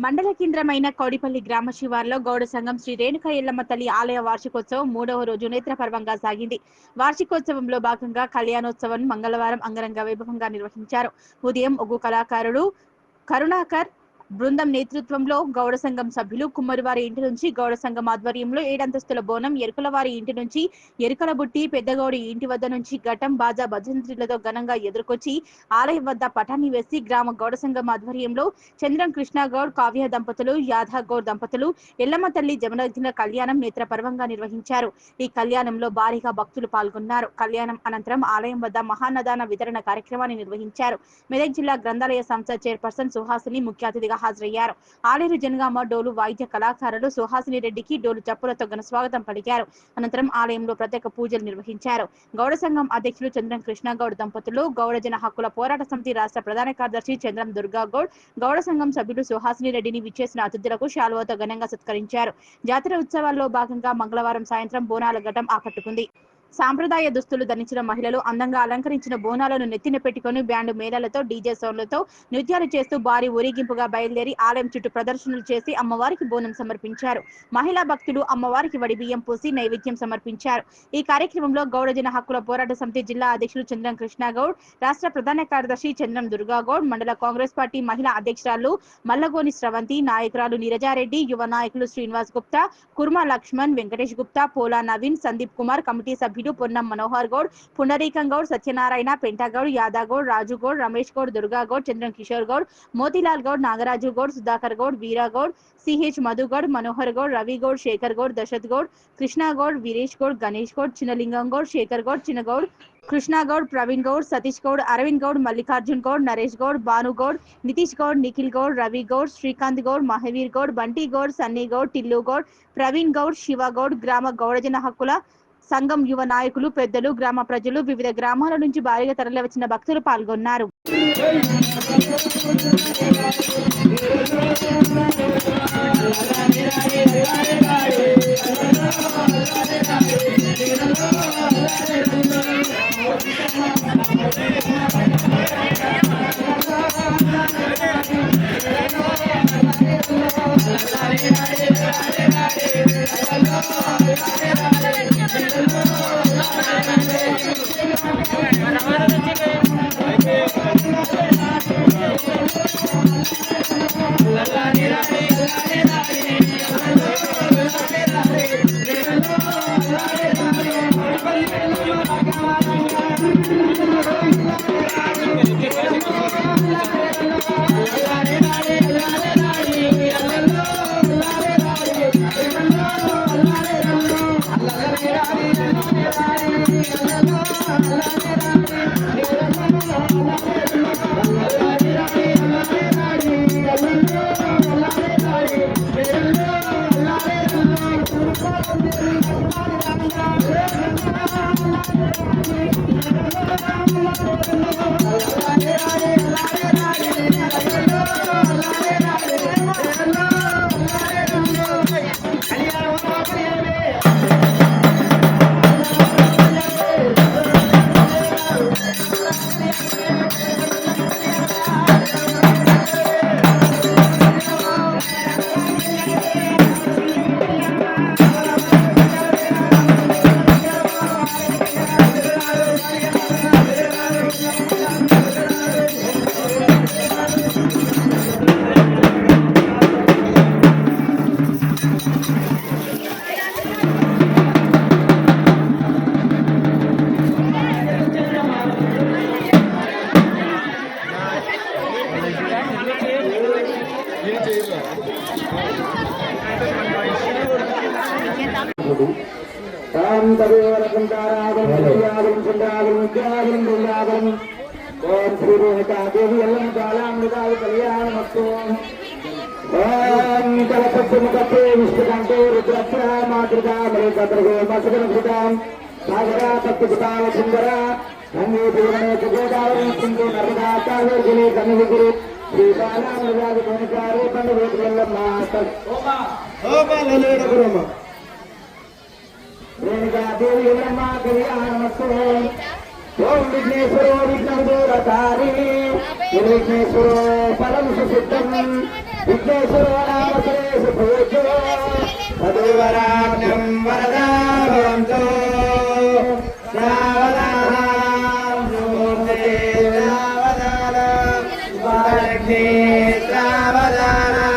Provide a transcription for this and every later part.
మండల కేంద్రమైన కౌడిపల్లి గ్రామ శివార్లో గౌడ సంఘం శ్రీ రేణుక ఎల్లమ్మ తల్లి ఆలయ వార్షికోత్సవం 3వ రోజు నేత్రపర్వంగా సాగింది. వార్షికోత్సవంలో భాగంగా కళ్యాణోత్సవం మంగళవారం అంగరంగ వైభవంగా నిర్వహించారు. ఉదయం ఒగ్గు కళాకారుడు కరుణాకర్ బృందం నేతృత్వంలో గౌడ సంఘం సభ్యులు కుమ్మరివారి ఇంటి నుంచి గౌడ సంఘం ఆధ్వర్యంలో 7 అంతస్తుల బోనం, ఎరుకలవారి ఇంటి నుంచి ఎరుకల బుట్టి, పెద్దగౌడి ఇంటి వద్ద నుంచి ఘటం, బాజా భజంత్రులతో ఘనంగా ఎదుర్కొచ్చి ఆలయం వద్ద పటాన్ని వేసి గ్రామ గౌడ సంఘం ఆధ్వర్యంలో చంద్రం కృష్ణగౌడ్, కావ్య దంపతులు, యాదవ్ గౌడ్ దంపతులు ఎల్లమ్మ తల్లి జమనగ్న కళ్యాణం నేత్రపర్వంగా నిర్వహించారు. ఈ కళ్యాణంలో భారీగా భక్తులు పాల్గొన్నారు. కళ్యాణం అనంతరం ఆలయం వద్ద మహాన్నదాన వితరణ కార్యక్రమాన్ని నిర్వహించారు. మెదక్ జిల్లా గ్రంథాలయ సంస్థ చైర్పర్సన్ సుహాసిని ముఖ్య అతిథిగా హాజరయ్యారు. ఆలేరు జనగామ డోలు వాయిద్య కళాకారులు సుహాసిని రెడ్డికి డోలు చప్పులతో ఘన స్వాగతం పలికారు. అనంతరం ఆలయంలో ప్రత్యేక పూజలు నిర్వహించారు. గౌడ సంఘం అధ్యక్షులు చంద్రం కృష్ణగౌడ్ దంపతులు, గౌడ జన హక్కుల పోరాట సమితి రాష్ట్ర ప్రధాన కార్యదర్శి చంద్రం దుర్గాగౌడ్, గౌడ సంఘం సభ్యులు సుహాసిని రెడ్డిని విచ్చేసిన అతిథులకు శాలువాతో ఘనంగా సత్కరించారు. జాతర ఉత్సవాల్లో భాగంగా మంగళవారం సాయంత్రం బోనాల ఘటం ఆకట్టుకుంది. సాంప్రదాయ దుస్తులు ధరించిన మహిళలు అందంగా అలంకరించిన బోనాలను నెత్తిన పెట్టుకుని బ్యాండ్ మేళాలతో, డీజే సౌండ్లతో నృత్యాలు చేస్తూ భారీ ఊరేగింపుగా బయలుదేరి ఆలయం చుట్టూ ప్రదర్శనలు చేసి అమ్మవారికి బోనం సమర్పించారు. మహిళా భక్తులు అమ్మవారికి వడిబియ్యం పూసి నైవేద్యం సమర్పించారు. ఈ కార్యక్రమంలో గౌడ జన హక్కుల పోరాట సమితి జిల్లా అధ్యక్షులు చంద్రం కృష్ణగౌడ్, రాష్ట్ర ప్రధాన కార్యదర్శి చంద్రం దుర్గాగౌడ్, మండల కాంగ్రెస్ పార్టీ మహిళా అధ్యక్షురాలు మల్లగోని స్రవంతి, నాయకురాలు నీరజారెడ్డి, యువ నాయకులు శ్రీనివాస్ గుప్తా, కుర్మా లక్ష్మణ్, వెంకటేష్ గుప్తా, పోలా నవీన్, సందీప్ కుమార్, కమిటీ సభ్యులు పొన్నం మనోహర్ గౌడ్, పుండరీకం గౌడ్, సత్యనారాయణ, పెంటగౌడ్, యాదవ్ గౌడ్, రాజు గౌడ్, రమేష్ గౌడ్, దుర్గా గౌడ్, చంద్రం కిషోర్ గౌడ్, మోతిలాల్ గౌడ్, నాగరాజు గౌడ్, సుధాకర్ గౌడ్, వీరా గౌడ్, సిహెచ్ మధు గౌడ్, మనోహర్ గౌడ్, రవి గౌడ్, శేఖర్ గౌడ్, దశరథ్ గౌడ్, కృష్ణ గౌడ్, వీరేష్ గౌడ్, గణేష్ గౌడ్, చిన్నలింగం గౌడ్, శేఖర్ గౌడ్, చిన్నగౌడ్, కృష్ణ గౌడ్, ప్రవీణ్ గౌడ్, సతీష్ గౌడ్, అరవింద్ గౌడ్, మల్లికార్జున్ గౌడ్, నరేష్ గౌడ్, భాను గౌడ్, నితీష్ గౌడ్, నిఖిల్ గౌడ్, రవి గౌడ్, శ్రీకాంత్ గౌడ్, మహావీర్ గౌడ్, బంటి గౌడ్, సన్నీ గౌడ్, టిల్లు గౌడ్, ప్రవీణ్ గౌడ్, శివ గౌడ్, గ్రామ గౌడజన హక్కుల సంఘం యువ నాయకులు, పెద్దలు, గ్రామ ప్రజలు, వివిధ గ్రామాల నుంచి భారీగా తరలివచ్చిన భక్తులు పాల్గొన్నారు. ఓం శ్రీ రేణుకాదేవి ఎల్లమ్మ బాలామృతాయ కళ్యాణమస్తు. ఓం కలపత్తుముఖే విష్ణుకంఠే రుద్రక్ష మాతృగా మరేకద్రగో మసగనసుతాం సాగరా పత్తుకుతావ సుందర గంగే పూర్ణేక గోదావరి సింధు నర్మదా కావేరి కన్నుగురు శ్రీ బాలామృతాయ రేణుకారే పండుగ ఎల్లమ్మ రేణుకాదేవి ఎల్లమ్మ కళ్యాణమస్తు. ఓం విఘ్నేశ్వరో విఘ్నదూరకారి నిర్విఘ్నేశ్వరో పరమ సుసిద్ధం విఘ్నేశ్వరో నామ సురేష పూజ్యో తదువరాజ్ఞం వరదా భవంతు సావధానం సుమూర్తే సావధానం వారగ్నే సావధానం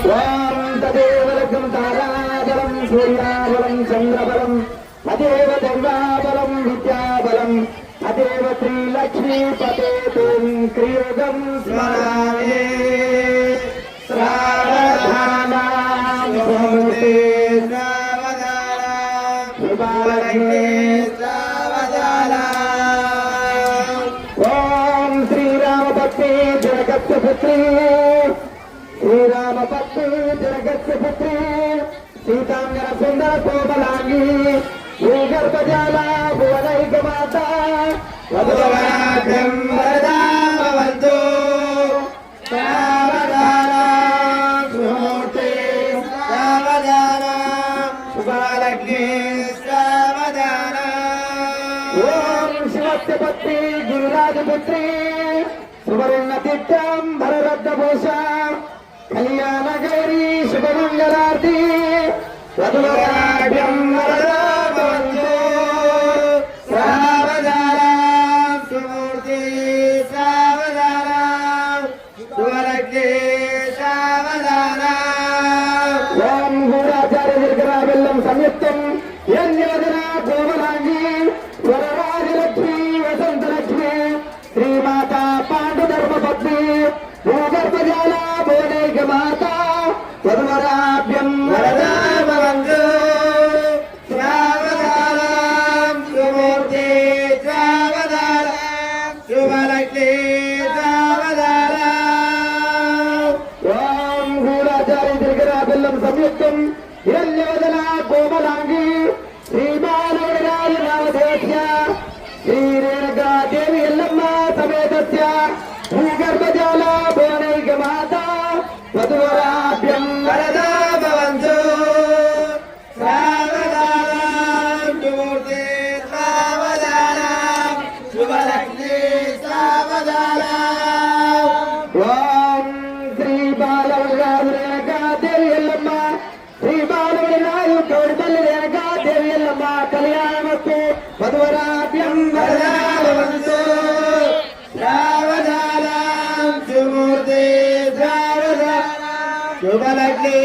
స్వాం తదేవ లగ్నం తారాబలం సూర్యాబలం చంద్రబలం తదేవ దైవాబలం విద్యాబలం తదేవ శ్రీలక్ష్మీపతే తుం క్రియోగం స్మరామి శ్రావధానాం సుమూర్తే సావధానం శుభాలగ్నే సావధానం ఓం శ్రీరామపత్ని జగత్య పుత్రి శ్రీరామపత్ని జగత్య పుత్రి సీతాంగన సుందర కోమలాంగి భూగర్భజాల భువనైక మాత వధువరాజ్యం వరదా భవంతు సావధానం సుమూర్తే సావధానం శుభాలగ్నే సావధానం ఓం శివస్య పత్ని గిరిరాజపుత్రి సువర్ణతిత్యం భరరత్నభూష కళ్యాణగౌరీ శుభమంగళార్తి వధువరాజ్యం వరదా భవంతు సావధానం సుమూర్తి సావధానం శుభలగ్నే సావధానం ఓం గూఢాచార్య దీర్ఘరా బెల్లం సంయుక్తం యన్యవదన కోమలాంగి వరరాజలక్ష్మీ వసంతలక్ష్మి శ్రీమాత పాండుధర్మపత్ని భూగర్భజాల భువనైక మాత వధువరాభ్యం వరదా భవంతు సావధానం సుమూర్తే సావధానం శుభలగ్నే సావధానం ఓం గూఢాచార్య దీర్ఘరా బెల్లం సంయుక్తం హిరణ్యవదన కోమలాంగి శ్రీబాలవరాజ నామదేవ్య శ్రీరేణుకా దేవి ఎల్లమ్మ సమేతస్య భూగర్భజాల భువనైక మాత వధువరాభ్యం వరదా భవంతు సావధానం సుమూర్తే సావధానం శుభలగ్నే సావధానం ఓం శ్రీ బాలవరాజ రేణుకా దేవి ఎల్లమ్మ శ్రీ బాలవరాజు గౌడిపల్లి రేణుకా దేవి ఎల్లమ్మ కళ్యాణమస్తు వధువరాభ్యం వరదా భవంతు సావధానం సుమూర్తే సావధానం శుభలగ్నే